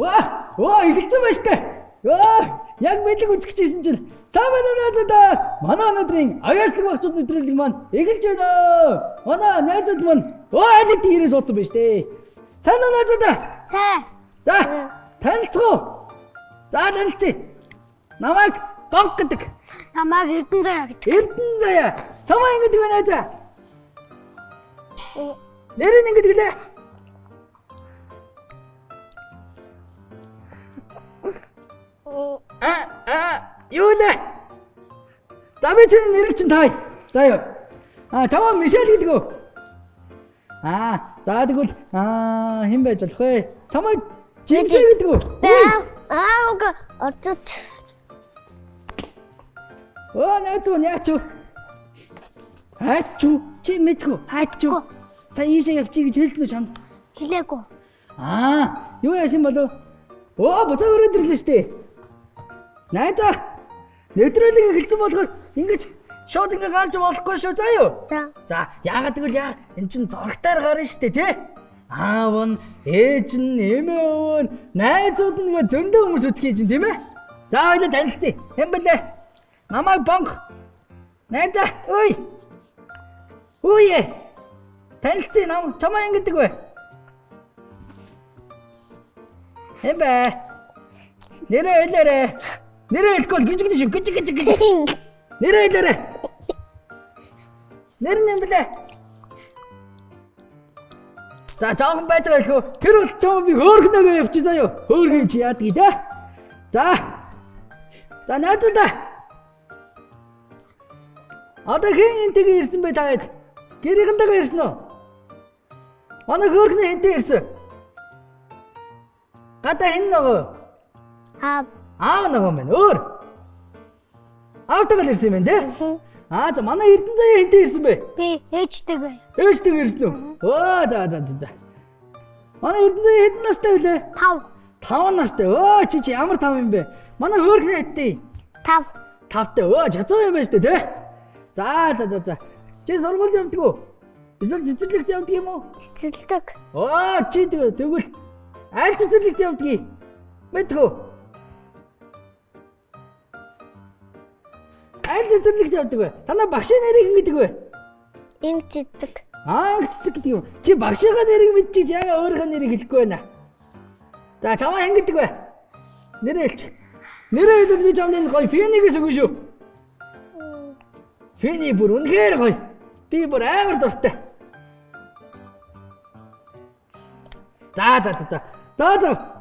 Эхэлсэн байна штэ. Яг бэлэг үзчихсэн чинь савана наазаа манай өнөөдрийн аяаслаг багцууд нэвтрүүлэг маань эхэлж байна. Манай найзууд маань алид ирээ суудсан байна штэ. Сайн уу наазаа? Сайн. За, танилцгоо. За, танилцъя. Намайг Гонг гэдэг. Намайг Эрдэнэзаяа гэдэг. Эрдэнэзаяа. Чамаа ингэдэг вэ найзаа? Нэр нь ингэдэг лээ. Юу лээ? За би чиний нэрийг чинь тай. За юу. Чамаа Мишель гэдэг үү? За тэгвэл хэн байж болох вэ? Чамаа Жижиг гэдэг үү? Очиж. Найз минь яач вэ? Хаач юу? Чи мэдгүй. Хаач юу? Сая ийшээ явчих гэж хэлсэн үү чамд? Хэлээгүй. Юу яасан болов? Буцаа өрөөд ирлээ штэ. Найзаа. Нэвтрүүлэг эхэлсэн болохоор ингэж шууд ингэ гарч болохгүй шүү. За юу? За, яагаад гэвэл эн чин зурагтаар гарна штэ, тий? Аав нь, ээж нь, эмээ өвөө нь, найзууд нь ингээ зөндөө хүмүүс үзэх юм тийм ээ? За хоёул танилцъя. Хэн блэ? Намайг Гонг. Найзаа, танилцъя нам. Чамаа ингэдэг вэ? Хэн бэ? Нэрээ хэлээрэй. Нэрээ хэлэхгүй гिज шүү. Гिज. Нэрээ хэлээрэй. Нэр нь юм блэ? За жоохон байж байгаа хэлэхгүй. Тэр бол чам би хөөргнөгөө явчихсан юу? Хөөргөн чи яадаг те? За найзуудаа. Одоо хэн энтэйгээ ирсэн бэ таад? Гэрийнхэндээ ирсэн үү? Манай хөөргөн энтэй ирсэн. Гадаа хэн нөгөө? Аав нөгөө мэн өөр. Аавтайгаа ирсэн юм те? За манай Эрдэнэзаяа энтэй ирсэн бэ? Би ээжтэйгээ. Ээжтэйгээ ирсэн үү? За. Манай Эрдэнэзаяа хэдэн настай вүлээ? 5. 5 настай. Чи ямар 5 юм бэ? Манай хөөргөн хэдтэй? 5. 5-тай. Жацуу юм байна штэ тий? За. Чи сургуульд явдаг уу? Эсвэл цэцэрлэгт явдаг юм уу? Цэцэрлэг. Чи тэгвэл аль цэцэрлэгт явдаг? Мэдгүй. Аль цэцэрлэгт явдаг вэ? Танаа багшийн нэрийг хэн гэдэг вэ? Ингэдэг. Ингэдэг гэдэг юм. Чи багшийнхаа нэрийг мэдчихэж яагаад өөрийнхөө нэрийг хэлэхгүй байна? За чамаа хэн гэдэг вэ? Нэрээ хэлчих. Нэрээ хэлээд би чамд гоё Фенигээс өгнө шүү. Фени бүр үнэхээр гоё. Би бүр амар дуртай. За.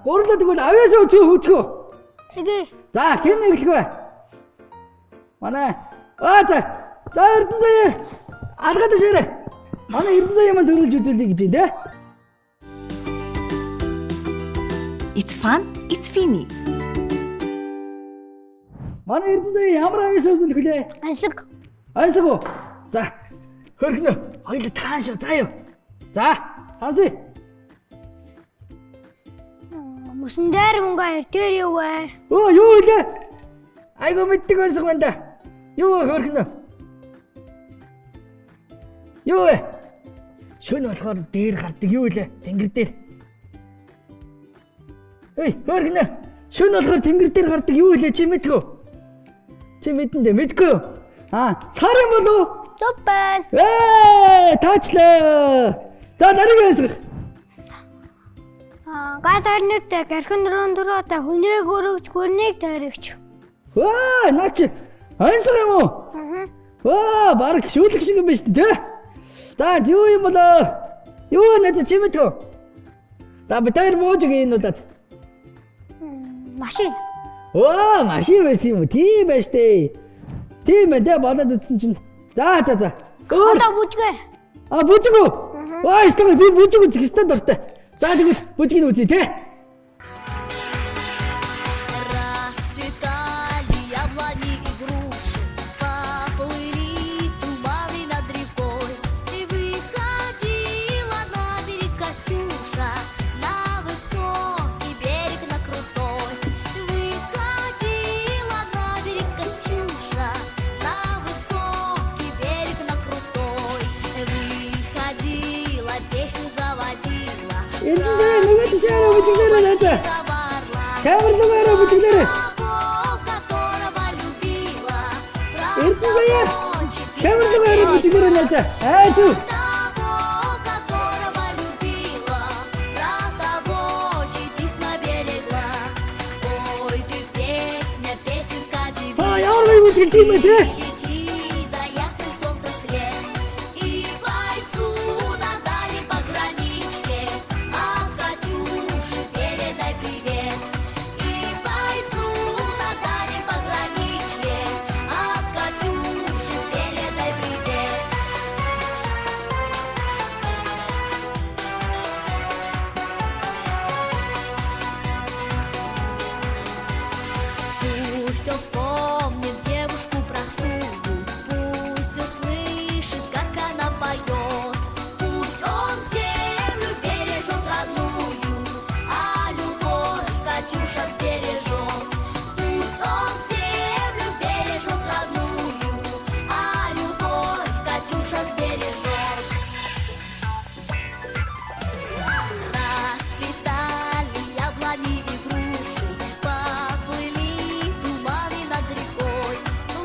Гурлаа тэгвэл авьяасаа хөөцгөө. Тэгээ. За хэн нэглэх вэ? Манай. За Эрдэнэзаяа. Алгаад шээрээ. Манай Эрдэнэзаяа маань төрүүлж үзүүлье гэж байна те. It's fun, it's Fini. Манай Эрдэнэзаяа ямар авьяасаа үзүүлэх вүлээ? Ансаг уу? За. Хөргөнө. Хоёул таан шүү. За юу. За, сонсъё. Мөсөн дээр мөнгө тэр юу вэ? Юу вэ? Айгу мэддэг байсан юм да. Юу хөргөнө? Юу вэ? Шөнө болохоор дээр гардаг юу вэ? Тэнгэр дээр. Хөргөнө. Шөнө болохоор тэнгэр дээр гардаг юу вэ? Чи мэдгүй үү? Чи мэдэн дээ, мэдгүй юу? Сар юм болов? Зүг байна. Таачлаа. За нарийн ясах. Гал орнуудтай гархан дөрөндөрөөтэй хүнийг өргөж гүрнийг тойрогч. Наач ансаг юм уу? Бараг шүүлэг шиг юм байна шүү дээ. За юу юм болоо? Юу нэзэ чи мэдгүй? За би тэр бууж ийн удаад. Машин. Машин байсан юм уу? Тийм байж тээ. Тийм ээ болоод үзсэн чинь. За. Одоо бүжгээ. Бүжгөө. Эсвэл би бүжиг үзэх ёстой дуртай. За тэгвэл бүжгийг үзье те. Эрдэнэзаяа нөгөө тийч яараа бүжиглээрээ надаа. Камер руугаа бүжиглээрэй. Эрдэнэ заяа. Камер руугаа бүжиглээрэй найзаа. Зү. Ямар гоё бүжиглэв юм бэ те? Пусть он вспомнит девушку простую, пусть услышит, как она поет. Пусть он землю бережет родную, а любовь Катюша сбережет. Пусть он землю бережет родную, а любовь Катюша сбережет. Расцветали яблони и груши, поплыли туманы над рекой.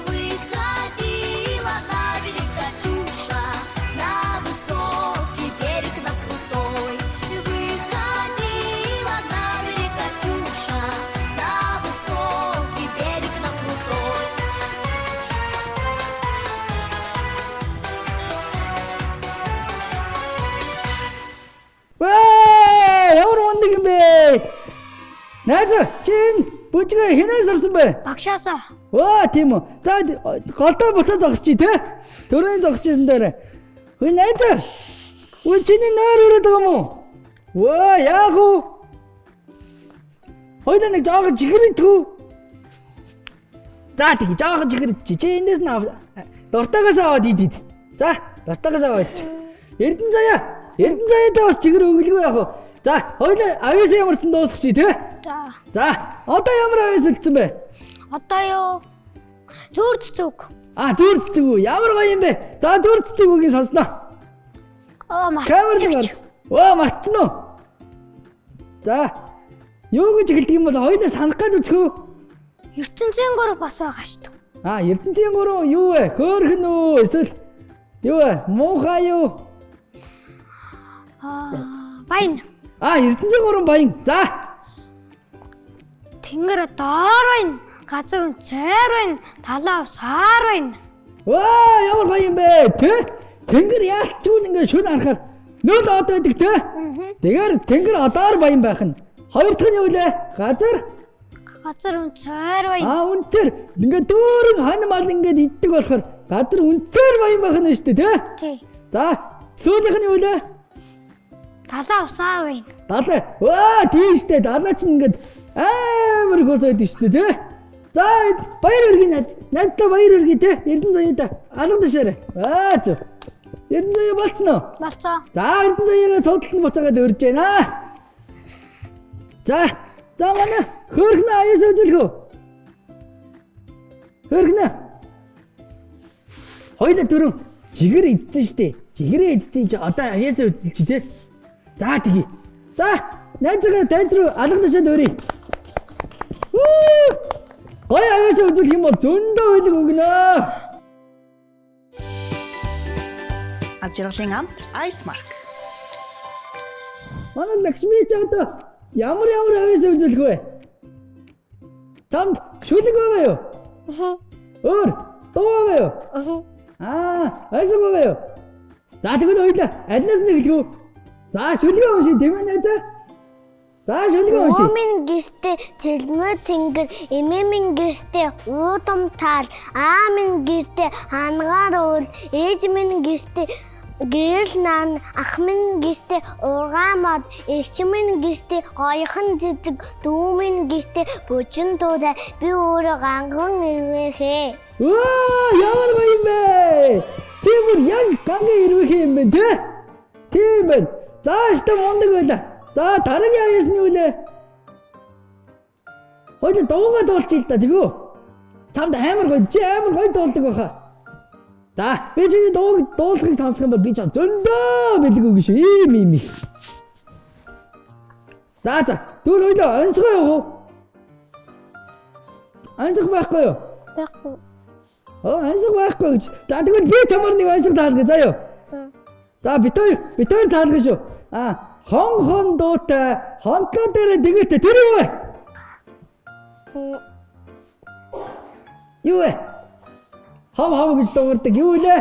Выходила на берег Катюша, на высокий берег, на крутой. Выходила на берег Катюша, на высокий берег, на крутой. Ямар ундаг юм бэ? Найзаа, чинь бүжгээ хинээс орсон бэ? Багшаасаа. Тийм үү. За голдоо буцаа зогсчих те. Төрөний зогсчихсан дээр. Хөөе найзаа. Үн чиний нойр өрөөд байгаа юм уу? Яах вэ? Хоёулаа нэг жоохон чихэрэтгүү. За тийм жоохон чихэрч. Чи эндээс нь дуртаагаас аваад идээд. За, дуртаагаас аваад. Эрдэнэ заяа. Эрдэнэ заяатай бас чихэр өглөө яах вэ? За, хоёулаа авьяасаа ямарсан дуусгачих те. За, одоо ямар авьяас үлдсэн бэ? Одоо юу? Зүрд зүг. Зүрд зүг үү? Ямар гоё юм бэ? За, зүрд зүгийн сонсноо. Камер дээр. Мартсан уу? За. Юу гэж хэлдэг юм бол хоёулаа санах гэж үзэхөө. ертөнцийн гурав бас байгаа шүү дээ. ертөнцийн гурав юу вэ? Хөөрхөн үү? Эсвэл юу вэ? Муухай юу? Баян. ертөнцийн гурав баян. За. Тэнгэр доор байна. Газар үн цайр байна. Талаа саар байна. Ямар гоё юм бэ? Тэ? Тэнгэр яалтчгүй ингээ шүн харахаар нөл од байдаг те. Тэгэхээр тэнгэр одоор баян байх нь. Хоёр дахь нь юу вэ? Газар үн цайр байна. Үнцээр ингээ дөөрөн хань мал ингээд иддэг болохоор газар үнцээр баян байх нь шүү дээ те. Тий. За, сүүлийнх нь юу вэ? Талаа усаар байна. Талаа. Тийм шүү дээ. Талаа чинь ингээд амар хөсөөд шүү дээ те. За, баяр өргий надтай баяр өргий те. Эрдэнэ заяада алга дэшээрээ. Зөв. Эрдэнэ заяа болцсон уу? Болцоо. За, эрдэнэ заяагаа цогтолд буцаагаад өрж байна. За манай хөөрхнө аяас үзэлгөө. Хөөрхнө. Хоёул дөрөв жигэр идсэн штэ. Жигэрээ идсэн чи одоо аяас үзэлч те. За тгий. За, найзгаа танд руу алга дэшээд өрий. Гоё аяас үзүүлэх юм бол зөндөө хөлөг өгнө. Ажиргалын ам Icemark. Манай Лакшми чагт ямар аяас үзүүлэх вэ? Чамд шүлэг байгаа юу? Өөр дуу байгаа юу? Айсаг байгаа юу? За тэгвэл хоёлаа аднаас нь эхлэв. За шүлгээ уншия тийм ээ найзаа. За шүлгээ уншия. Омын гэртээ цэлмэ тэнгэр, эмэмэн гэртээ уудам тал, аамын гэртээ хангаар уул, ээж минь гэртээ гэрэл нан, ах минь гэртээ ургаамад, эгч минь гэртээ гоёхон зэдэг, дүү минь гэртээ бүжин дуудаа, би өөрөө ганган ирвэхээ. Ямар гоё юм бэ? Чи бүр яг ганган ирвэхээ юм бэ те? Тийм байна. За өстө мундаг байлаа. За дараагийн аяас нь юу вэ? Хоёул дуугаа дуулчих л да тэгөө. Чамд амар гоё дуулдаг баха. За би чиний дуулахыг сонсох юм бол би чам зөндөө бэлгүү шүү. Ийм. За тэгвэл хоёул онцгой явах уу? Ансаг байхгүй юу? Байхгүй. Ансаг байхгүй гэж. За тэгвэл би чамаар нэг ансаг таалгая заа юу. За бид хоёр таалгая шүү. Хон дуутай хонтлоо дээр дэгээтэй тэр юу вэ? Юу вэ? Хам гэж дуугардаг юу вэ?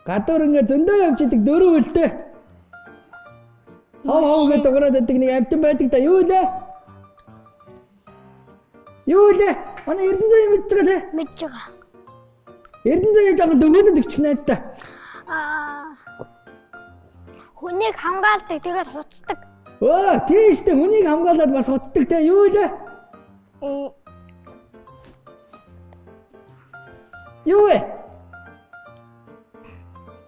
Гадуур ингээ зөндөө явж идэг дөрөв үлдээ. Хам гэж дуугараад байдаг нэг амтан байдаг да юу вэ? Юу вэ? Манай Эрдэнэзээ мэдж байгаа те? Мэдж байгаа. Эрдэнэзээ жоохон дөгөөлөд өгчих найздаа. Хүнийг хамгаалдаг тэгээд хуцдаг. Тийш дээ хүнийг хамгаалаад бас хуцдаг те юу вэ? Юу вэ?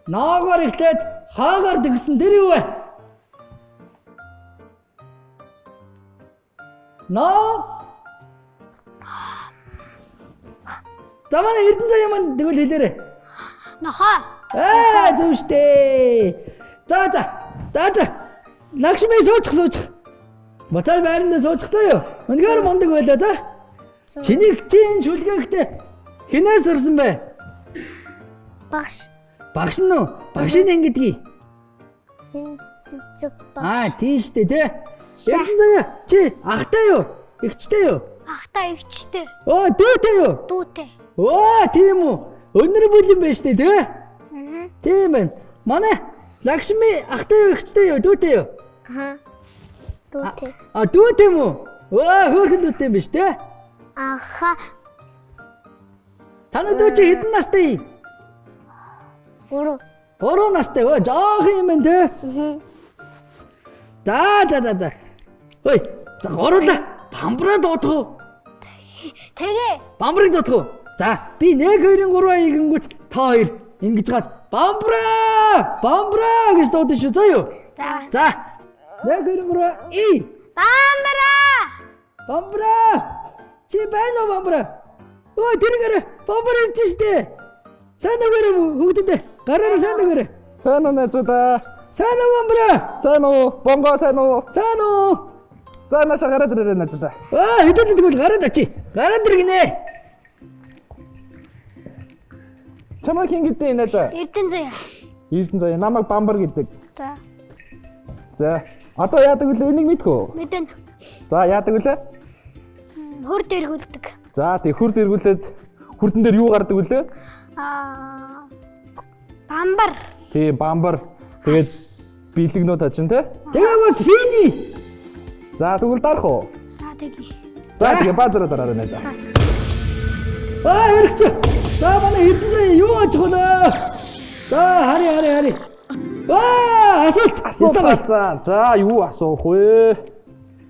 Наагоор ихлээд хаагаар дэгсэн тэр юу вэ? За манай Эрдэнэзээ юм тэгвэл хэлээрэй. Нохоо. Зөв штэ. За. Лакшми суучих. Буцаад байранд суучих заа юу. Үнэхээр мундаг байлаа за. Чиний шүлгээхтэй хинээс төрсөн бэ? Багш нь үү? Багшийн ангидгий. Цэцэг багш. Тийш дээ те. Эрдэнэзээ чи ахтай юу? Игчтэй юу? Ахтай эгчтэй. Дүүтэй юу? Дүүтэй. Тийм үү. Өнөр бүлэн байж тээ те. Тийм байна. Манай Лакшми ахтай юу игчтэй юу? Дүүтэй юу? Дүүтэй. Дүүтэй юм уу? Хөөрхөн дүүтэй юм биш те. Танай дүү чи хэдэн настай? 3 настай. Жоох юм байна те. За. Ой, за горуулаа. Бамбраа доотох уу? Тэгээ. Бамбрыг доотох уу? За, би 1 2 3 игэнгүүт та хоёр ингэж гад бамбраа гэж дуудаж шүү заа юу? За. 1 2 3 и. Бамбраа. Чи байна уу бамбраа? Тэр бамбраа ирж штэ. Сайн уу хөгдөдөө. Гараараа сайн уу. Сайн уу найзуудаа. Сайн уу бамбраа? Сайн уу? Бонго сайн уу? Сайн уу? За наша гараад ирээ найзуудаа. Хэдэн тэгвэл гараад очи. Гараад ир гинэ. Чамаа хин гэдэг найзаа? Эрдэнэзээ. Намайг бамбар гэдэг. За. Одоо яадаг вэ? Энийг мэдхүү? Мэдэн. За яадаг вэ? Хурд эргүүлдэг. За тий хурд эргүүлээд хурдан дээр юу гардаг вэ? Бамбар. Тий бамбар. Тэгээд бэлэгнүүд очин те. Тэгээ бас фини. За тэгвэл дарах уу? За тэгээ. За тэгээ баазараа дараарай найзаа. Хэрэгцээ. За манай Эрдэнэзээ юу очих вэ? За хари. Асуулт Асуусан. За юу асуух вэ?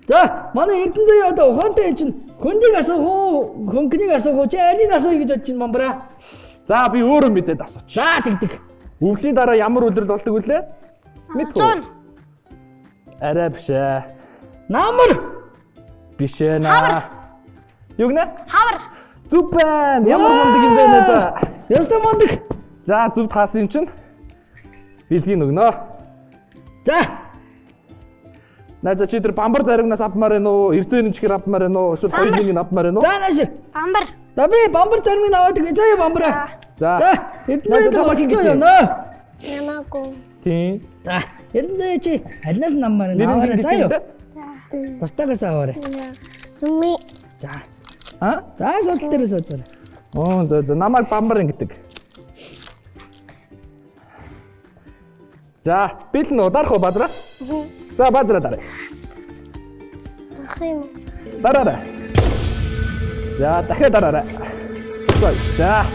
За манай Эрдэнэзээ одоо ухаантай чинь хүнийг асуух уу? Хөнгөнийг асуух уу? Чи алийг асууя гэж бодож чинь бамбраа. За би өөрөө мэдээд асууч. За тэгдэг. Өвлийн дараа ямар үлрэл болдог вүлээ? Мэдгүй. Арай биш ээ. Намар. Биш ээ наа. Юу гэнэ? Хавар. Зүг байна. Ямар мундаг юм бэ нэ? Ястаа мундаг. За зүг таасан юм чинь бэлгийн өгнө. За. Найзаа чи тэр бамбар заригнаас авмаар байна уу? Эрдэнэ чихэр авмаар байна уу? Эсвэл хоёрыг нь авмаар байна уу? За нааш. Бамбар. За би бамбар зармыг аваад өгье. За бамбраа. За. Эрдэнэзээ болчихсон юм нөө. Ямаагүй. Тийм. За Эрдэнэзээ чи алнаас наммаар аваарай заа юу. Бартагаас аваарай. Сүми. За. За судал дээр сууж байна. За намайг бамбар гэдэг. За бэлэн уу дарах уу бадраа? За бадраа дараа. Дараарай. За дахиад дараарай. За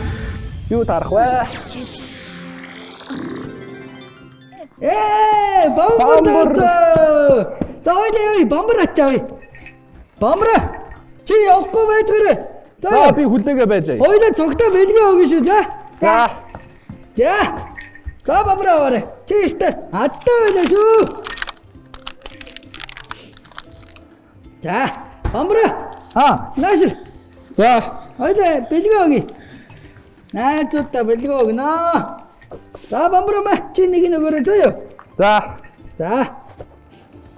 юу дарах вэ? Бамбар. За ой бамбар ачаа. Бамбар. Чи явахгүй байж гэрээ. За би хүлээгээ байж. Хоёулаа цогтой бэлгээ өгнө шүү за. За бамбар аваарай. Чи ихтэй азтай байна шүү. За бамбар. Нааш. За хоёулаа бэлгээ өгье. Найзуудаа бэлгээ өгнө. За бамбар маа чи нэг нь өгөөрэй зөө. За.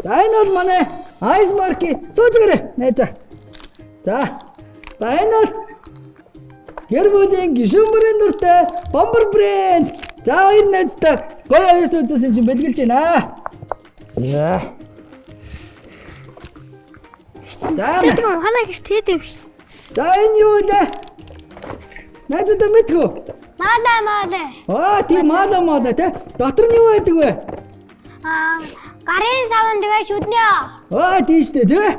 За энэ бол манай Ice Mark-ийн суужгаарэ. Найзаа. За энэ бол гэр бүлийн гишүүн бүрийн дуртай Бомбар брэнд. За хоёр найзтай гоё аюус үзсэн чинь бэлгэлж байна. За. Тэгвэл ханаа гэх тэд юм шиг. За энэ юу вэ? Найзаа мэдгүй. Мала. Тийм мала те. Дотор нь юу байдаг вэ? Гарын савн тэгээ шүднэ. Тийм шүү дээ тий.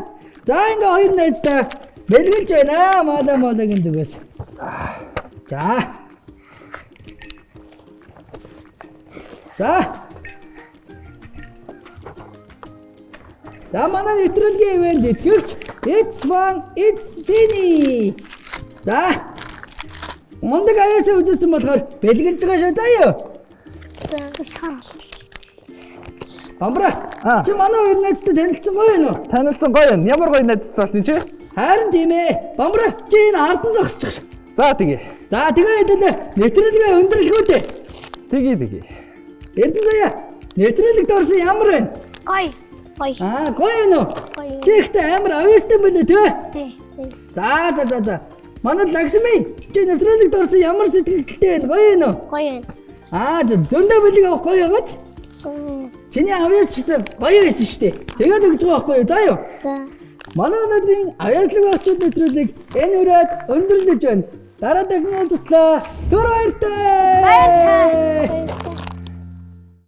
За ингээ хоёр найзтай бэлгэлж байна. Малагийн зүгээс. За. За манай нэвтрүүлгийн ивент итгэгч It's fun, it's Finny. За. Мондөг аяасаа үзсэн болохоор бэлгэлж байгаа шүү заа юу. Бамбра. Чи манай хоёр найзтай танилцсан гоё юу? Танилцсан гоё юм. Ямар гоё найзтай болсон чи? Харин тийм ээ. Бамбра чи энэ ардан зогсчих ш. За тэгээ. За тэгээ хэдэлээ. Нэвтрүүлгээ өндөрлгөөдэй. Тэгээ. Эрдэнэзээ. Нэвтрүүлэгт орсон ямар байна? Гоё. Гоё юу? Чи ихтэй амар авьяастай байлаа тий? За. Манай Лагшми чи нэвтрүүлэгт орсон ямар сэтгэлтэй байна? Гоё юу? Гоё. Зөндөө бэлэг авах гоё яагаад? Чиний авьяас чсэн гоё байсан шүү дээ. Тэгээд өгч байгаа байхгүй юу? За юу? За. Манай өнөөдрийн авьяаслаг багчид нэвтрүүлэг энэ үрээд өндөрлөж байна. Дараа дахин уулзлаа. Түр баяртай.